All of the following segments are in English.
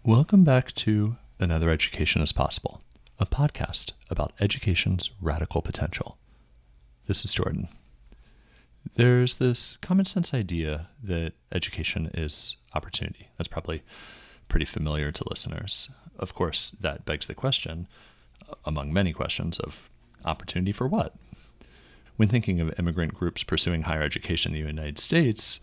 Welcome back to Another Education is Possible, a podcast about education's radical potential. This is Jordan. There's this common sense idea that education is opportunity. That's probably pretty familiar to listeners. Of course, that begs the question, among many questions, of opportunity for what? When thinking of immigrant groups pursuing higher education in the United States,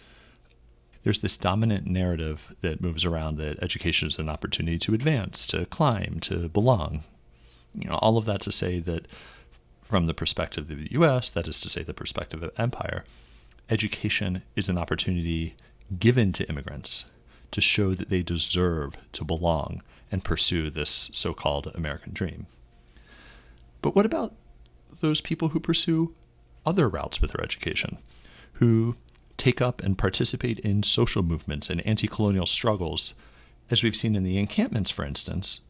there's this dominant narrative that moves around that education is an opportunity to advance, to climb, to belong. All of that to say that from the perspective of the U.S., that is to say the perspective of empire, education is an opportunity given to immigrants to show that they deserve to belong and pursue this so-called American dream. But what about those people who pursue other routes with their education, who take up and participate in social movements and anti-colonial struggles, as we've seen in the encampments, for instance?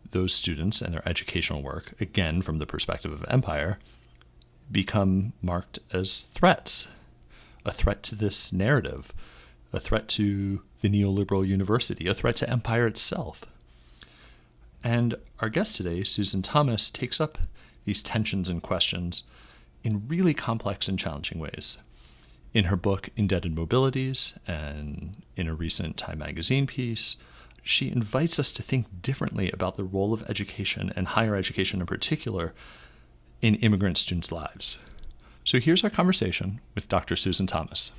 Those students and their educational work, again from the perspective of empire, become marked as threats. A threat to this narrative, a threat to the neoliberal university, a threat to empire itself. And our guest today, Susan Thomas, takes up these tensions and questions in really complex and challenging ways. In her book, Indebted Mobilities, and in a recent Time magazine piece, she invites us to think differently about the role of education, and higher education in particular, in immigrant students' lives. So here's our conversation with Dr. Susan Thomas.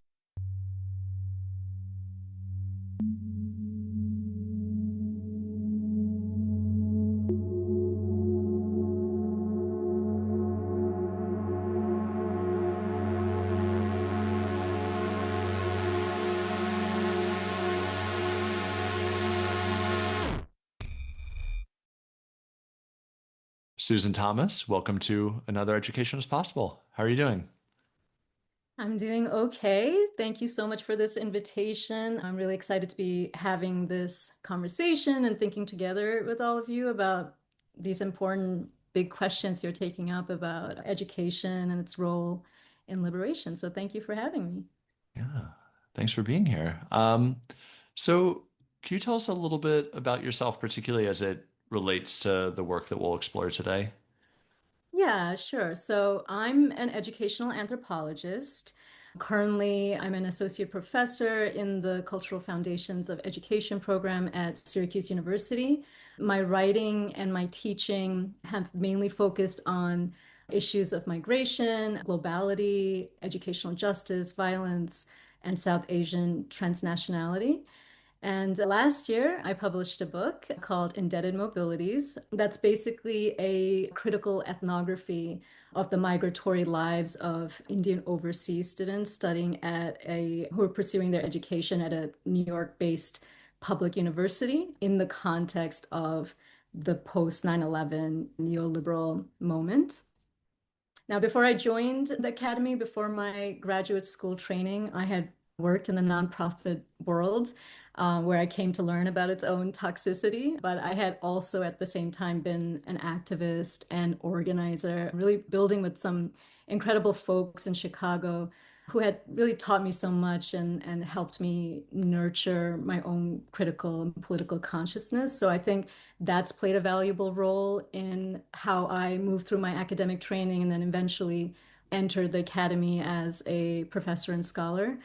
Susan Thomas, welcome to Another Education is Possible. How are you doing? I'm doing okay. Thank you so much for this invitation. I'm really excited to be having this conversation and thinking together with all of you about these important big questions you're taking up about education and its role in liberation. So thank you for having me. Yeah, thanks for being here. So can you tell us a little bit about yourself, particularly as it relates to the work that we'll explore today? Yeah, sure. So I'm an educational anthropologist. Currently, I'm an associate professor in the Cultural Foundations of Education program at Syracuse University. My writing and my teaching have mainly focused on issues of migration, globality, educational justice, violence, and South Asian transnationality. And last year, I published a book called Indebted Mobilities. That's basically a critical ethnography of the migratory lives of Indian overseas students studying who are pursuing their education at a New York-based public university in the context of the post 9/11 neoliberal moment. Now, before I joined the academy, before my graduate school training, I had worked in the nonprofit world where I came to learn about its own toxicity. But I had also at the same time been an activist and organizer, really building with some incredible folks in Chicago who had really taught me so much and helped me nurture my own critical and political consciousness. So I think that's played a valuable role in how I moved through my academic training and then eventually entered the academy as a professor and scholar.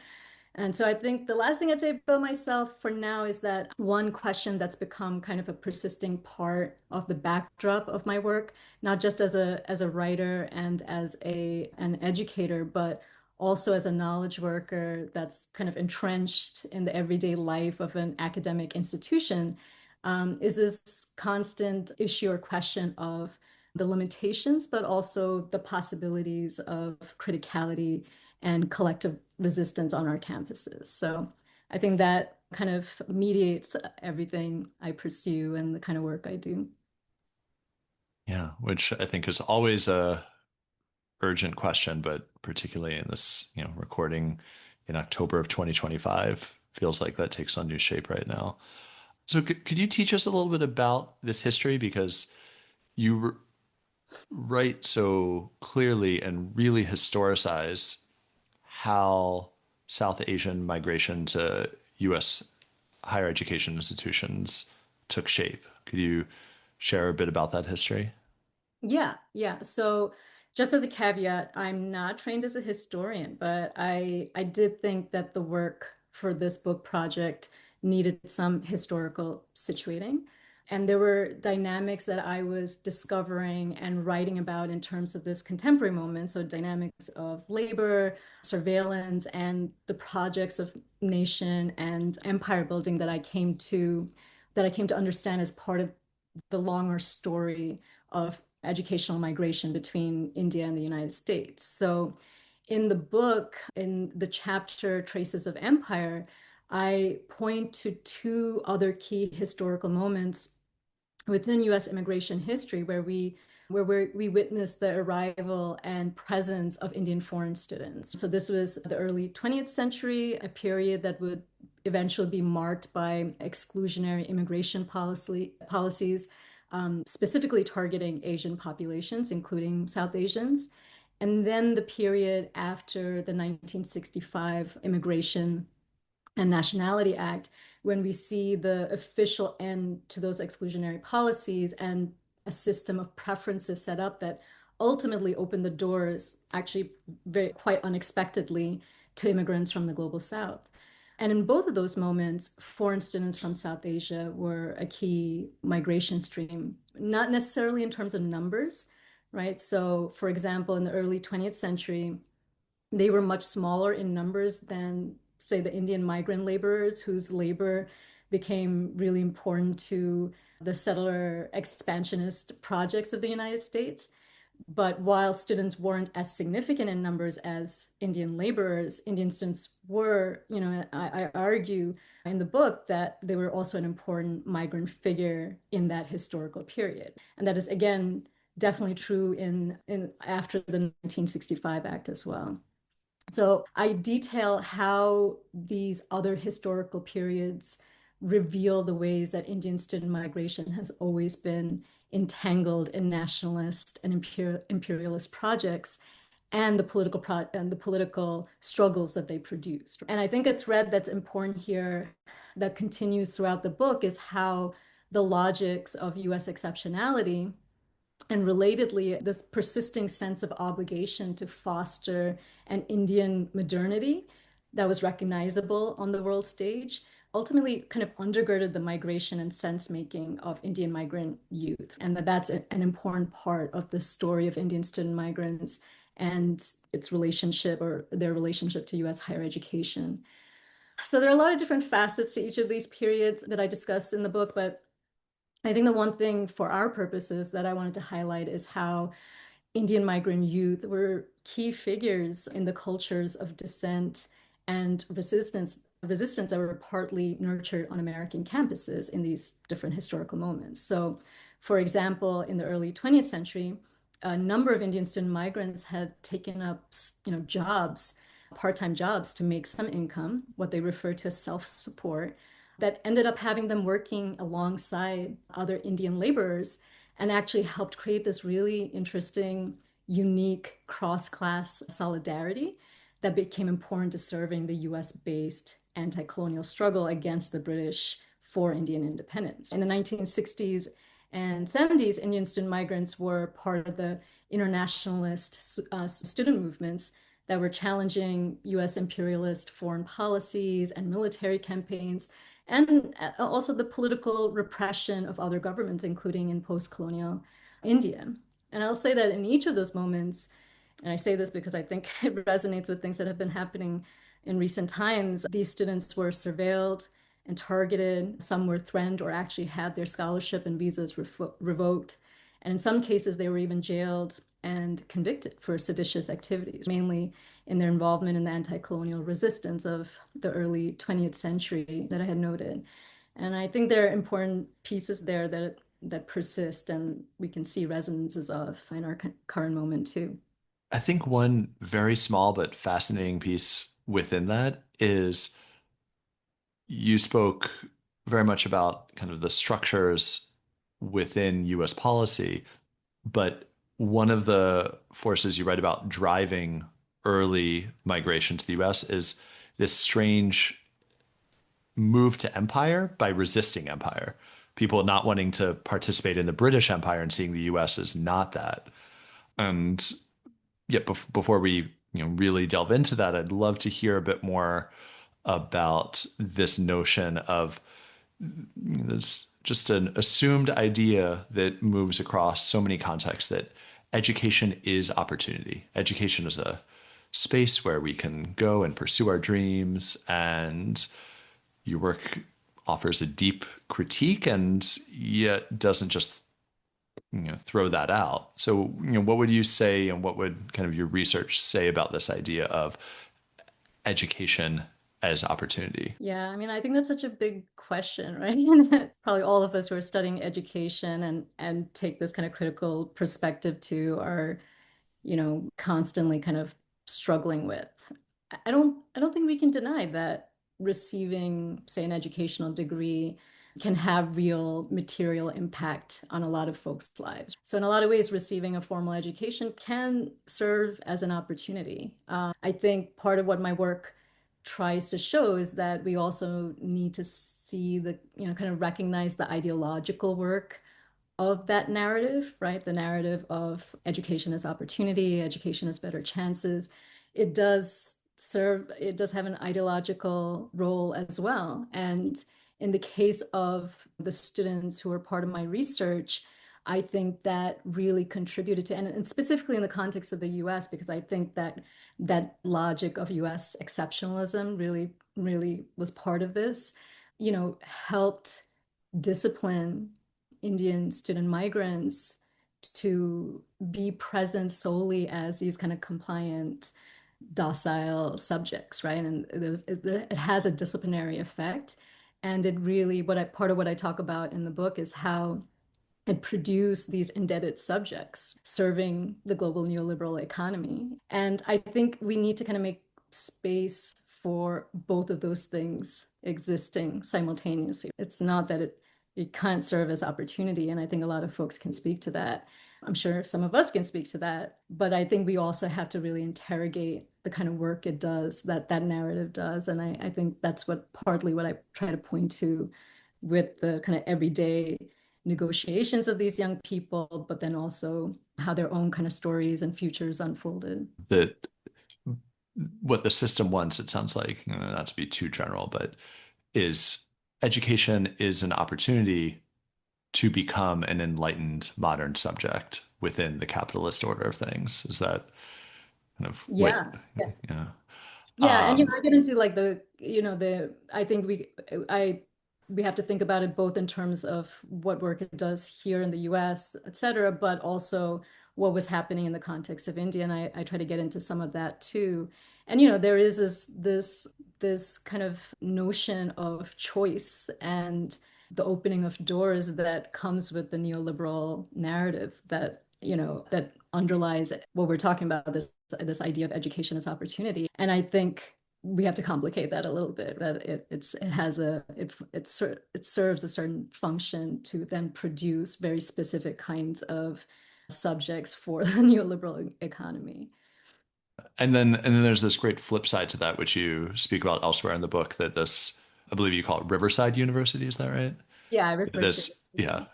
And so I think the last thing I'd say about myself for now is that one question that's become kind of a persisting part of the backdrop of my work, not just as a writer and as an educator, but also as a knowledge worker that's kind of entrenched in the everyday life of an academic institution, is this constant issue or question of the limitations, but also the possibilities of criticality and collective resistance on our campuses. So I think that kind of mediates everything I pursue and the kind of work I do. Yeah, which I think is always a urgent question, but particularly in this, recording in October of 2025, feels like that takes on new shape right now. So could you teach us a little bit about this history? Because you write so clearly and really historicize how South Asian migration to U.S. higher education institutions took shape. Could you share a bit about that history? Yeah, yeah. So just as a caveat, I'm not trained as a historian, but I did think that the work for this book project needed some historical situating. And there were dynamics that I was discovering and writing about in terms of this contemporary moment. So dynamics of labor, surveillance, and the projects of nation and empire building that I came to understand as part of the longer story of educational migration between India and the United States. So, in the book, in the chapter Traces of Empire, I point to two other key historical moments within US immigration history where we witnessed the arrival and presence of Indian foreign students. So this was the early 20th century, a period that would eventually be marked by exclusionary immigration policies, specifically targeting Asian populations, including South Asians. And then the period after the 1965 Immigration and Nationality Act, when we see the official end to those exclusionary policies and a system of preferences set up that ultimately opened the doors, actually very quite unexpectedly, to immigrants from the global South. And in both of those moments, foreign students from South Asia were a key migration stream, not necessarily in terms of numbers, right? So, for example, in the early 20th century, they were much smaller in numbers than, say, the Indian migrant laborers, whose labor became really important to the settler expansionist projects of the United States. But while students weren't as significant in numbers as Indian laborers, Indian students were, I argue in the book that they were also an important migrant figure in that historical period. And that is, again, definitely true in after the 1965 Act as well. So I detail how these other historical periods reveal the ways that Indian student migration has always been entangled in nationalist and imperialist projects and the political struggles that they produced. And I think a thread that's important here that continues throughout the book is how the logics of US exceptionality and relatedly, this persisting sense of obligation to foster an Indian modernity that was recognizable on the world stage ultimately kind of undergirded the migration and sense making of Indian migrant youth. And that's an important part of the story of Indian student migrants and its relationship or their relationship to US higher education. So there are a lot of different facets to each of these periods that I discuss in the book, but I think the one thing for our purposes that I wanted to highlight is how Indian migrant youth were key figures in the cultures of dissent and resistance that were partly nurtured on American campuses in these different historical moments. So, for example, in the early 20th century, a number of Indian student migrants had taken up, jobs, part-time jobs to make some income, what they refer to as self-support, that ended up having them working alongside other Indian laborers and actually helped create this really interesting, unique cross-class solidarity that became important to serving the US-based anti-colonial struggle against the British for Indian independence. In the 1960s and 70s, Indian student migrants were part of the internationalist student movements that were challenging US imperialist foreign policies and military campaigns, and also the political repression of other governments, including in post-colonial India. And I'll say that in each of those moments, and I say this because I think it resonates with things that have been happening in recent times, these students were surveilled and targeted. Some were threatened or actually had their scholarship and visas revoked. And in some cases, they were even jailed and convicted for seditious activities, mainly in their involvement in the anti-colonial resistance of the early 20th century that I had noted. And I think there are important pieces there that persist and we can see resonances of in our current moment too. I think one very small but fascinating piece within that is you spoke very much about kind of the structures within US policy, but one of the forces you write about driving early migration to the US is this strange move to empire by resisting empire. people not wanting to participate in the British Empire and seeing the US as not that. And yet, before we really delve into that, I'd love to hear a bit more about this notion of there's just an assumed idea that moves across so many contexts that education is opportunity. Education is a space where we can go and pursue our dreams, and your work offers a deep critique and yet doesn't just throw that out. So, what would you say, and what would kind of your research say about this idea of education as opportunity? Yeah, I mean, I think that's such a big question, right? And that probably all of us who are studying education and take this kind of critical perspective to are, constantly kind of struggling with. I don't think we can deny that receiving, say, an educational degree can have real material impact on a lot of folks' lives. So in a lot of ways, receiving a formal education can serve as an opportunity. I think part of what my work tries to show is that we also need to see kind of recognize the ideological work of that narrative, right? The narrative of education as opportunity, education as better chances. It does have an ideological role as well. And in the case of the students who are part of my research, I think that really contributed to, and specifically in the context of the US, because I think that that logic of US exceptionalism really was part of this, helped discipline Indian student migrants to be present solely as these kind of compliant, docile subjects, right? And it has a disciplinary effect. And it really, part of what I talk about in the book is how it produced these indebted subjects serving the global neoliberal economy. And I think we need to kind of make space for both of those things existing simultaneously. It's not that it can't serve as opportunity, and I think a lot of folks can speak to that. I'm sure some of us can speak to that, but I think we also have to really interrogate the kind of work it does, that narrative does. And I think that's partly what I try to point to with the kind of everyday negotiations of these young people, but then also how their own kind of stories and futures unfolded. That what the system wants, it sounds like, not to be too general, but is education is an opportunity to become an enlightened modern subject within the capitalist order of things. Is that kind of what? Yeah. Yeah. Yeah. Yeah, and Um, I get into like I think we have to think about it both in terms of what work it does here in the US, et cetera, but also what was happening in the context of India. And I try to get into some of that too. And there is this kind of notion of choice and the opening of doors that comes with the neoliberal narrative that underlies what we're talking about, this idea of education as opportunity. And I think we have to complicate that a little bit, that it serves a certain function to then produce very specific kinds of subjects for the neoliberal economy. and then there's this great flip side to that, which you speak about elsewhere in the book, that this, I believe you call it Riverside University, is that right? Yeah, I refer to it. This, yeah,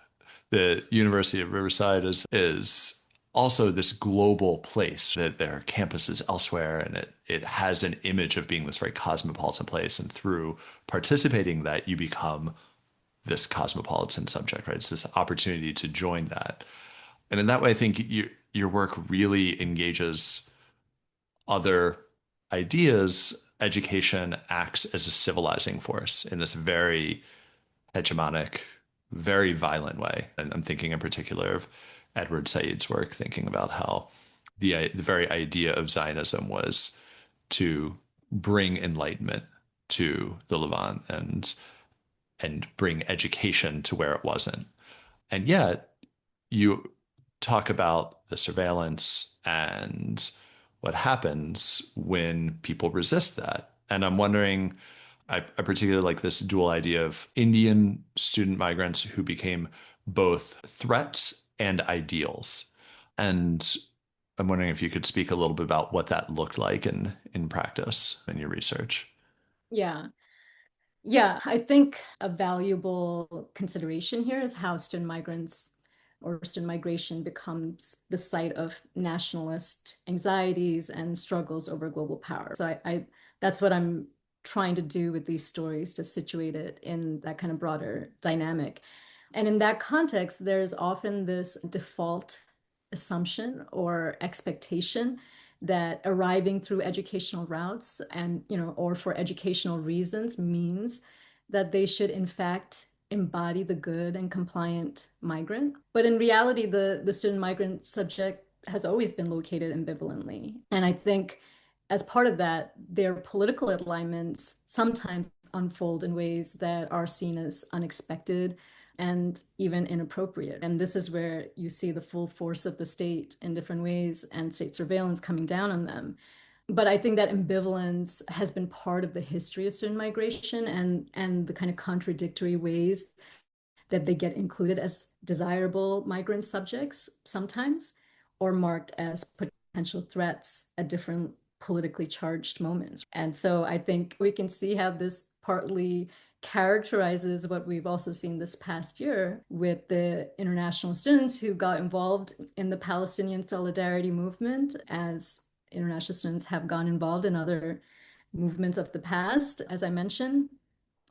the University of Riverside is also this global place, that there are campuses elsewhere, and it has an image of being this very cosmopolitan place. And through participating that, you become this cosmopolitan subject, right? It's this opportunity to join that. And in that way, I think your work really engages other ideas. Education acts as a civilizing force in this very hegemonic, very violent way. And I'm thinking in particular of Edward Said's work, thinking about how the very idea of Zionism was to bring enlightenment to the Levant and bring education to where it wasn't. And yet you talk about the surveillance and what happens when people resist that. And I'm wondering, I particularly like this dual idea of Indian student migrants who became both threats and ideals. And I'm wondering if you could speak a little bit about what that looked like in practice in your research. Yeah. Yeah, I think a valuable consideration here is how student migrants or student migration becomes the site of nationalist anxieties and struggles over global power. So that's what I'm trying to do with these stories to situate it in that kind of broader dynamic. And in that context, there's often this default assumption or expectation that arriving through educational routes and, or for educational reasons means that they should in fact embody the good and compliant migrant. But in reality, the student migrant subject has always been located ambivalently. And I think as part of that, their political alignments sometimes unfold in ways that are seen as unexpected and even inappropriate. And this is where you see the full force of the state in different ways and state surveillance coming down on them. But I think that ambivalence has been part of the history of student migration and the kind of contradictory ways that they get included as desirable migrant subjects sometimes, or marked as potential threats at different politically charged moments. And so I think we can see how this partly characterizes what we've also seen this past year with the international students who got involved in the Palestinian solidarity movement, as international students have gotten involved in other movements of the past, as I mentioned.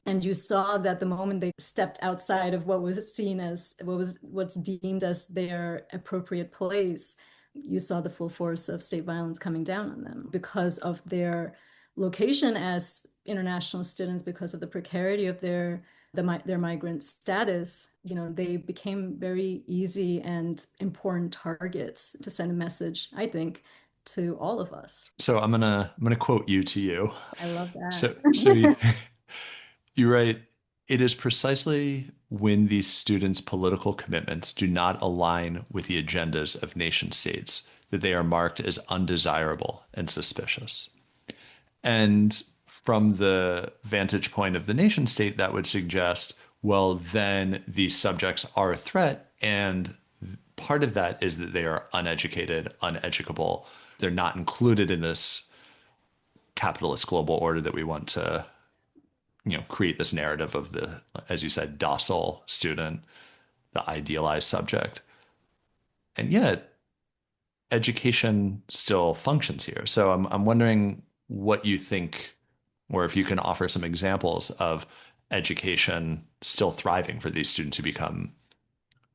And you saw that the moment they stepped outside of what was seen as what's deemed as their appropriate place, you saw the full force of state violence coming down on them because of their location as international students, because of the precarity of their migrant status. They became very easy and important targets to send a message, I think, to all of us. So I'm gonna quote you to you. I love that. So you write, it is precisely when these students' political commitments do not align with the agendas of nation states that they are marked as undesirable and suspicious. And from the vantage point of the nation state, that would suggest, well, then these subjects are a threat. And part of that is that they are uneducated, uneducable. They're not included in this capitalist global order that we want to, create this narrative of the, as you said, docile student, the idealized subject. And yet, education still functions here. So I'm wondering what you think, or if you can offer some examples of education still thriving for these students who become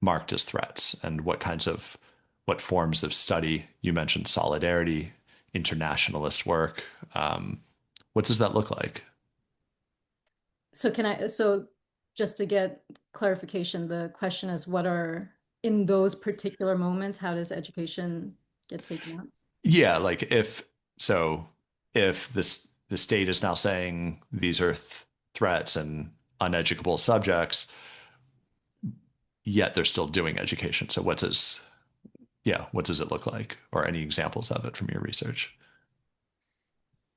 marked as threats, and what forms of study. You mentioned solidarity, internationalist work. What does that look like? So just to get clarification, the question is in those particular moments, how does education get taken out? Yeah, like if the state is now saying these are threats and uneducable subjects, yet they're still doing education. So what does it look like? Or any examples of it from your research?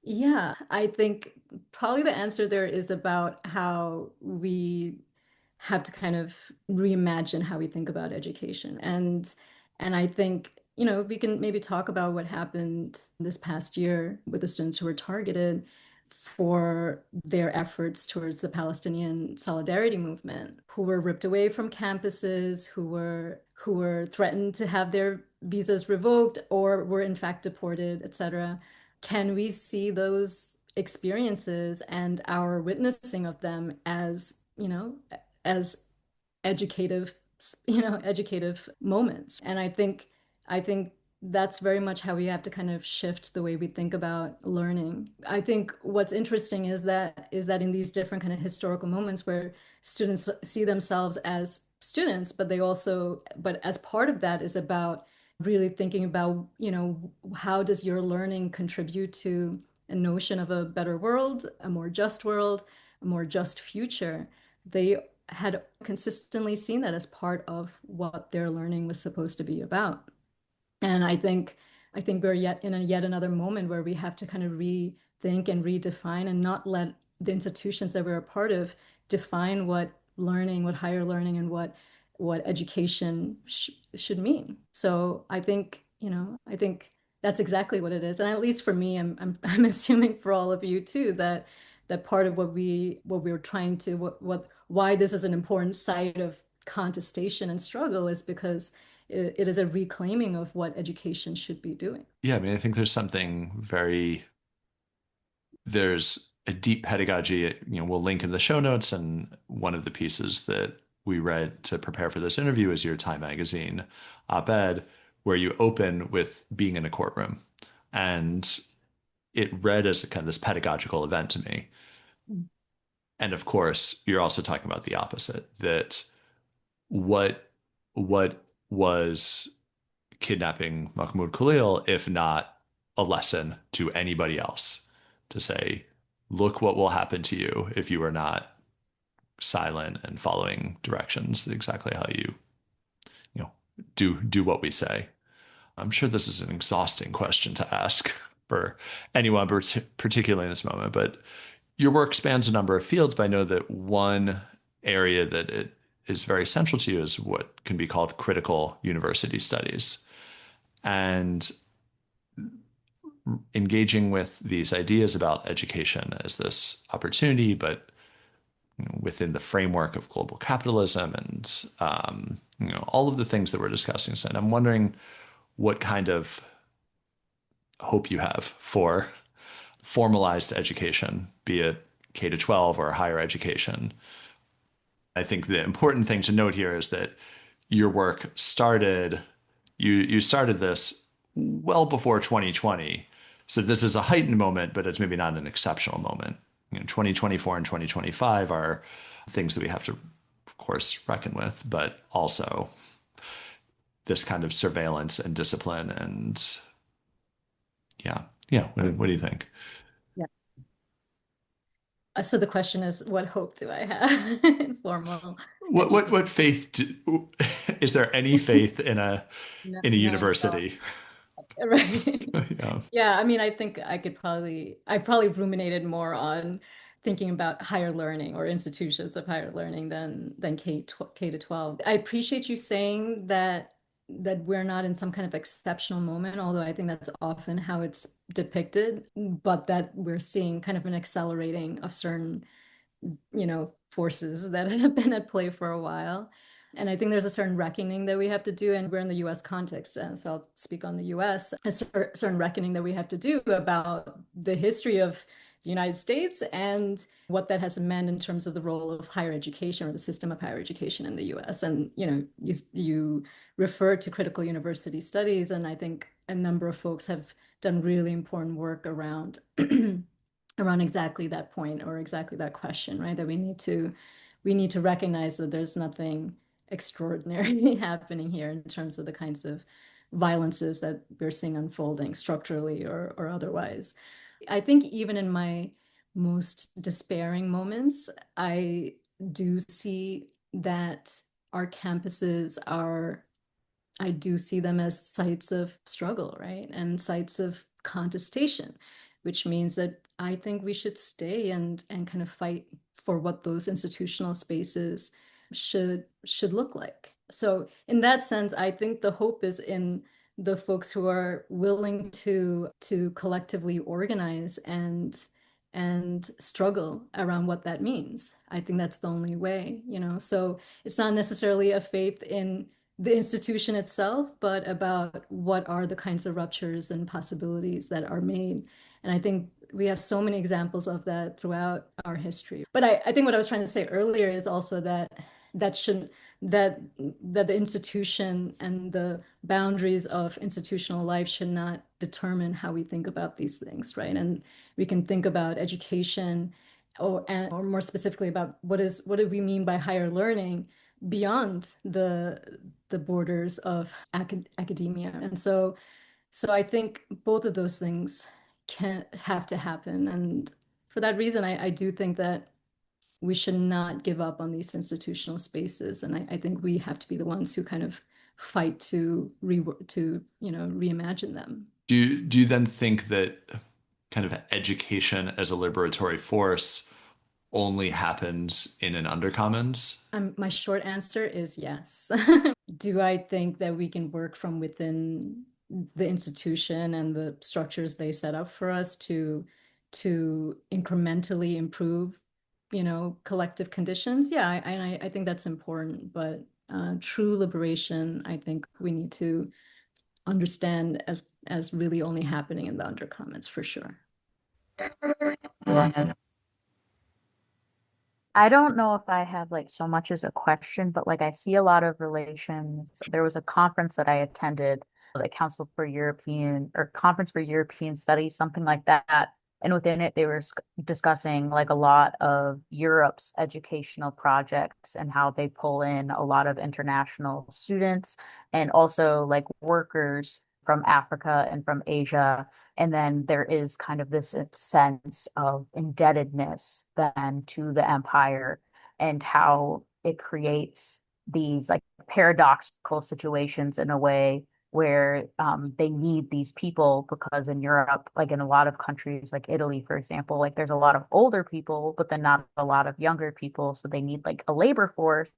Yeah, I think probably the answer there is about how we have to kind of reimagine how we think about education. And I think, we can maybe talk about what happened this past year with the students who were targeted for their efforts towards the Palestinian solidarity movement, who were ripped away from campuses, who were threatened to have their visas revoked or were in fact deported, etc. Can we see those experiences and our witnessing of them as educative, educative moments? And I think that's very much how we have to kind of shift the way we think about learning. I think what's interesting is that in these different kind of historical moments where students see themselves as students, but as part of that is about really thinking about, how does your learning contribute to a notion of a better world, a more just world, a more just future. They had consistently seen that as part of what their learning was supposed to be about. And I think we're yet another moment where we have to kind of rethink and redefine and not let the institutions that we're a part of define what learning, what higher learning, and what education should mean. So I think that's exactly what it is. And at least for me, I'm I'm assuming for all of you too, that that part of what we were trying to what why this is an important site of contestation and struggle is because it is a reclaiming of what education should be doing. Yeah, I mean, I think there's a deep pedagogy. We'll link in the show notes, and one of the pieces that we read to prepare for this interview is your Time Magazine op-ed, where you open with being in a courtroom. And it read as a kind of this pedagogical event to me. And of course, you're also talking about the opposite, that what what was kidnapping Mahmoud Khalil, if not a lesson to anybody else to say, look what will happen to you if you are not silent and following directions exactly how you know do what we say. I'm sure this is an exhausting question to ask for anyone, particularly in this moment, but your work spans a number of fields, but I know that one area that it is very central to you is what can be called critical university studies. And engaging with these ideas about education as this opportunity, but within the framework of global capitalism and all of the things that we're discussing. So, and I'm wondering what kind of hope you have for formalized education, be it K to 12 or higher education. I think the important thing to note here is that your work started, you started this well before 2020. So this is a heightened moment, but it's maybe not an exceptional moment. 2024 and 2025 are things that we have to, of course, reckon with, but also this kind of surveillance and discipline and yeah. What do you think? Yeah. So the question is, what hope do I have in formal education? What faith is there any faith No, in a none at all. university? Right. Yeah. Yeah, I mean, I think I probably ruminated more on thinking about higher learning or institutions of higher learning than K to 12. I appreciate you saying that we're not in some kind of exceptional moment, although I think that's often how it's depicted, but that we're seeing kind of an accelerating of certain forces that have been at play for a while. And I think there's a certain reckoning that we have to do, and we're in the US context, and so I'll speak on the US, a certain reckoning that we have to do about the history of the United States and what that has meant in terms of the role of higher education or the system of higher education in the US. And you refer to critical university studies, and I think a number of folks have done really important work around around exactly that point or exactly that question, right? That we need to recognize that there's nothing extraordinary happening here in terms of the kinds of violences that we're seeing unfolding structurally or otherwise. I think even in my most despairing moments, I do see that our campuses are I do see them as sites of struggle, right? And sites of contestation, which means that I think we should stay and kind of fight for what those institutional spaces should look like. So in that sense, I think the hope is in the folks who are willing to collectively organize and struggle around what that means. I think that's the only way. So it's not necessarily a faith in the institution itself, but about what are the kinds of ruptures and possibilities that are made. And I think we have so many examples of that throughout our history. But I think what I was trying to say earlier is also that should that that the institution and the boundaries of institutional life should not determine how we think about these things, right? And we can think about education or more specifically about what do we mean by higher learning beyond the borders of academia. And so I think both of those things can have to happen. And for that reason, I do think that we should not give up on these institutional spaces. And I think we have to be the ones who kind of fight to reimagine them. Do you then think that kind of education as a liberatory force only happens in an undercommons? My short answer is yes. Do I think that we can work from within the institution and the structures they set up for us to incrementally improve, collective conditions. Yeah, I think that's important. But true liberation, I think we need to understand as really only happening in the undercommons for sure. I don't know if I have like so much as a question, but like I see a lot of relations. There was a conference that I attended, the Council for European or Conference for European Studies, something like that. And within it, they were discussing like a lot of Europe's educational projects and how they pull in a lot of international students and also like workers from Africa and from Asia. And then there is kind of this sense of indebtedness then to the empire and how it creates these like paradoxical situations in a way where they need these people because in Europe, like in a lot of countries, like Italy, for example, like there's a lot of older people, but then not a lot of younger people. So they need like a labor force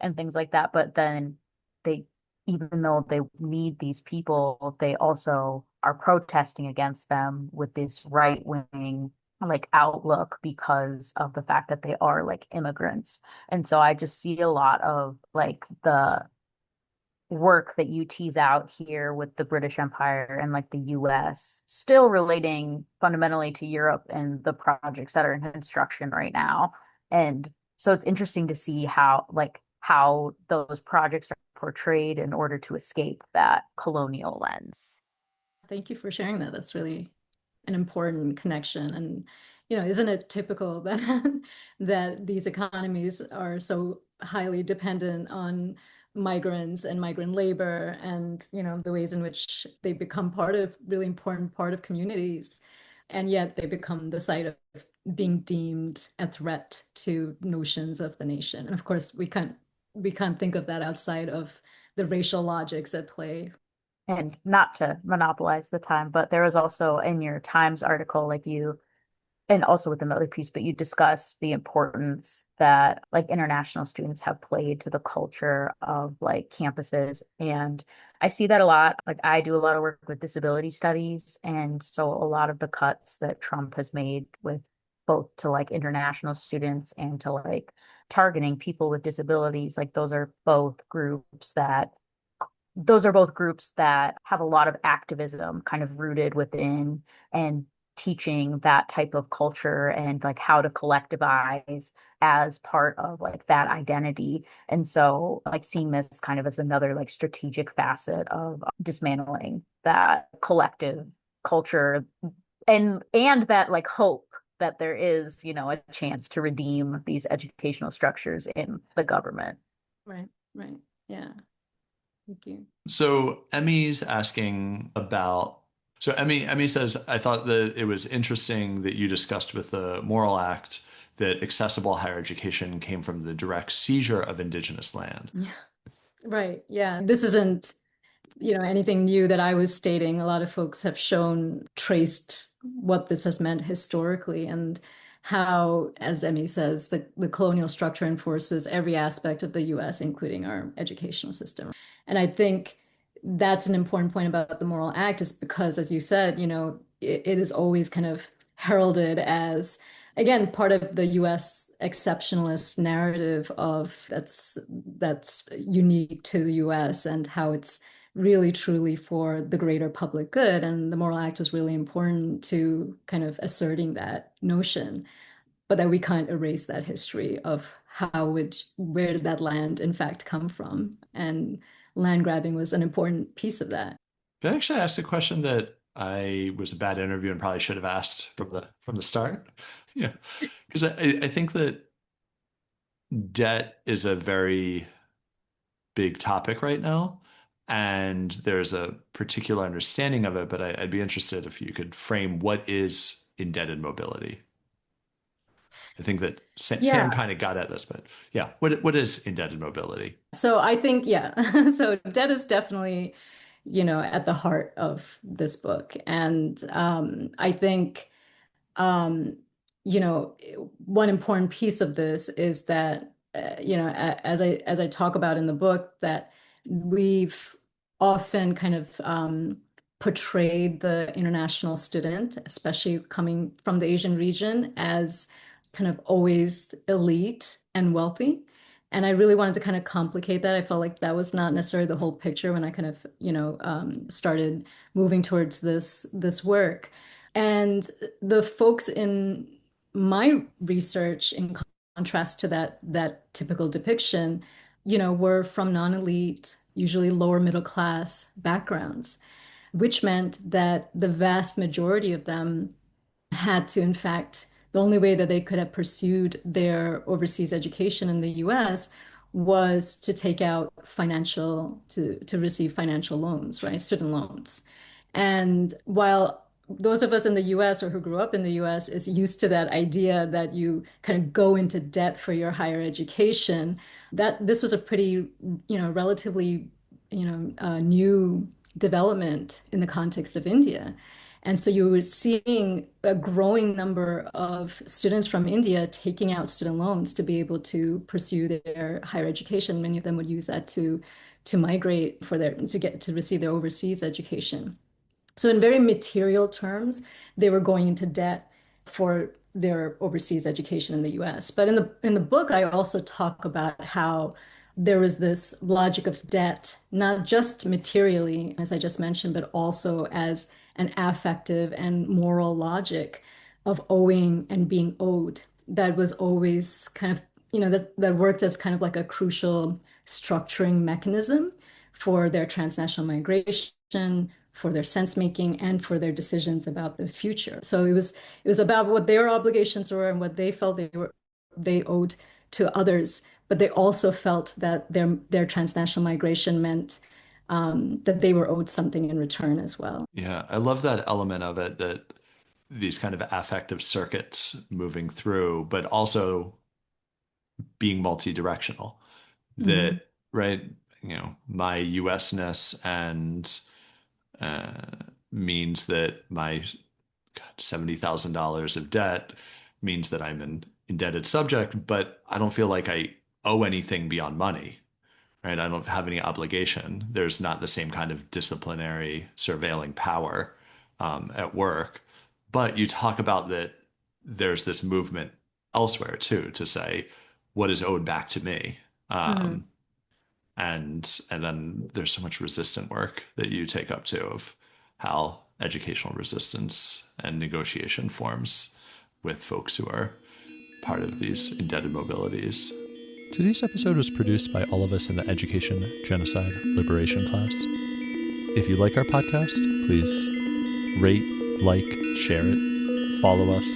and things like that. But then they even though they need these people, they also are protesting against them with this right wing like outlook because of the fact that they are like immigrants. And so I just see a lot of like the work that you tease out here with the British Empire and like the US still relating fundamentally to Europe and the projects that are in construction right now. And so it's interesting to see how those projects are portrayed in order to escape that colonial lens. Thank you for sharing that. That's really an important connection. And, isn't it typical that that these economies are so highly dependent on migrants and migrant labor and, the ways in which they become really important part of communities. And yet they become the site of being deemed a threat to notions of the nation. And of course, we can't think of that outside of the racial logics at play. And not to monopolize the time, but there was also in your Times article, like you and also with another piece, but you discussed the importance that like international students have played to the culture of like campuses. And I see that a lot. Like I do a lot of work with disability studies. And so a lot of the cuts that Trump has made with both to like international students and to like targeting people with disabilities, like those are both groups that have a lot of activism kind of rooted within and teaching that type of culture and like how to collectivize as part of like that identity. And so like seeing this kind of as another like strategic facet of dismantling that collective culture and that like hope that there is, a chance to redeem these educational structures in the government. Right, right. Yeah. Thank you. So Emmy's asking about, so Emmy says, I thought that it was interesting that you discussed with the Moral Act that accessible higher education came from the direct seizure of indigenous land. Yeah. Right. Yeah. This isn't, anything new that I was stating. A lot of folks have traced what this has meant historically and how, as Emmy says, the colonial structure enforces every aspect of the US, including our educational system. And I think that's an important point about the Moral Act is because, as you said, it is always kind of heralded as, again, part of the US exceptionalist narrative of that's unique to the US and how it's really truly for the greater public good. And the Moral Act was really important to kind of asserting that notion, but that we can't erase that history of where did that land in fact come from? And land grabbing was an important piece of that. Can I actually ask a question that I was a bad interview and probably should have asked from the start? Yeah, because I think that debt is a very big topic right now, and there's a particular understanding of it, but I'd be interested if you could frame what is indebted mobility. I think that Yeah. Sam kind of got at this, but yeah, what is indebted mobility? So I think, yeah, so debt is definitely, at the heart of this book. And I think, um, one important piece of this is that, as I talk about in the book, that we've often kind of portrayed the international student, especially coming from the Asian region, as kind of always elite and wealthy. And I really wanted to kind of complicate that. I felt like that was not necessarily the whole picture when I kind of, started moving towards this work. And the folks in my research, in contrast to that typical depiction, were from non-elite, usually lower middle class backgrounds, which meant that the vast majority of them had to, in fact, the only way that they could have pursued their overseas education in the US was to take out to receive financial loans, right? Student loans. And while those of us in the US or who grew up in the US is used to that idea that you kind of go into debt for your higher education, that this was a pretty, relatively, new development in the context of India. And so you were seeing a growing number of students from India taking out student loans to be able to pursue their higher education. Many of them would use that to migrate to receive their overseas education. So in very material terms, they were going into debt for their overseas education in the US. But in the book, I also talk about how there was this logic of debt, not just materially, as I just mentioned, but also as an affective and moral logic of owing and being owed that was always kind of, that worked as kind of like a crucial structuring mechanism for their transnational migration, for their sense making, and for their decisions about the future. So it was about what their obligations were and what they felt they owed to others, but they also felt that their transnational migration meant that they were owed something in return as well. Yeah, I love that element of it, that these kind of affective circuits moving through, but also being multi-directional. Mm-hmm. That, right, my US-ness and means that my $70,000 of debt means that I'm an indebted subject, but I don't feel like I owe anything beyond money, right? I don't have any obligation. There's not the same kind of disciplinary surveilling power at work. But you talk about that there's this movement elsewhere too to say what is owed back to me. Mm-hmm. And then there's so much resistant work that you take up to of how educational resistance and negotiation forms with folks who are part of these indebted mobilities. Today's episode was produced by all of us in the Education, Genocide, Liberation class. If you like our podcast, please rate, like, share it, follow us,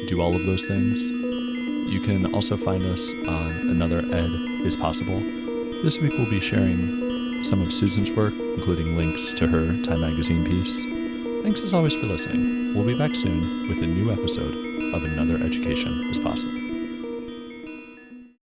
do all of those things. You can also find us on Another Ed is Possible. This week we'll be sharing some of Susan's work, including links to her Time Magazine piece. Thanks as always for listening. We'll be back soon with a new episode of Another Education is Possible.